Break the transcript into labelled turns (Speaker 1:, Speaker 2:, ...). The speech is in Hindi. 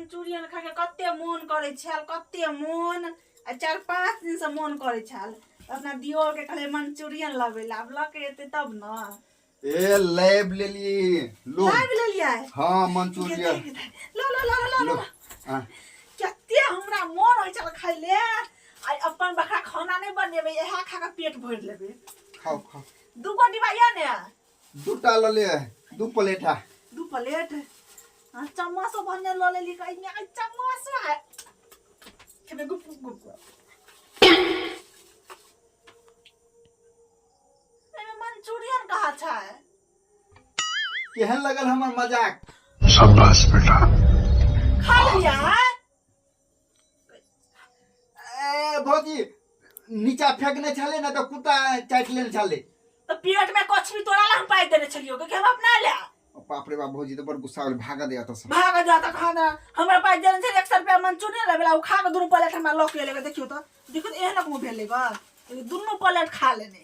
Speaker 1: मंचूरियन खा के कते मन करे छल, कते मन। 4-5 दिन से मन करे छल अपना दियोर के कहले मंचूरियन लावे ला। अब लके एते तब न
Speaker 2: ए लेब ले लिए लो।
Speaker 1: लाइव ले लिया है।
Speaker 2: हां मंचूरियन
Speaker 1: लो लो लो लो लो।
Speaker 2: हां
Speaker 1: कते हमरा मन होय छल खाइ ले। आई अपन बखरा खाना नहीं बनेबे, यहा खा के पेट भर लेबे।
Speaker 2: खाओ खाओ।
Speaker 1: दूगो डिबाइया ने
Speaker 2: दूटा ल ले, 2 प्लेट है।
Speaker 1: 2 प्लेट। हां चम्मच बने ल ले ली कहीं में। आई चम्मच है केबे गुप गुप। ए मंचूरियन कहा था
Speaker 2: केहन लगल हमर मजाक?
Speaker 3: शाबाश बेटा।
Speaker 1: खा लिया
Speaker 2: ए भौजी नीचा फेंकने छले ना तो कुत्ता चाट लेने छले।
Speaker 1: तो पेट में कुछ भी तोड़ा ला हम पाई देने चलियो कि हम अपना ले।
Speaker 2: बाप रे बाप भौजी तो बड़ गुस्सा होल, भागा दे आता सब।
Speaker 1: भाग जाता खाना हमरा पाई देने छे 100 रुपया मंचूरियन लेबेला। उ खा के 2 प्लेट हमरा लॉक ले लेबे। देखियो तो एहन को भेलेगा 2 प्लेट खा लेने।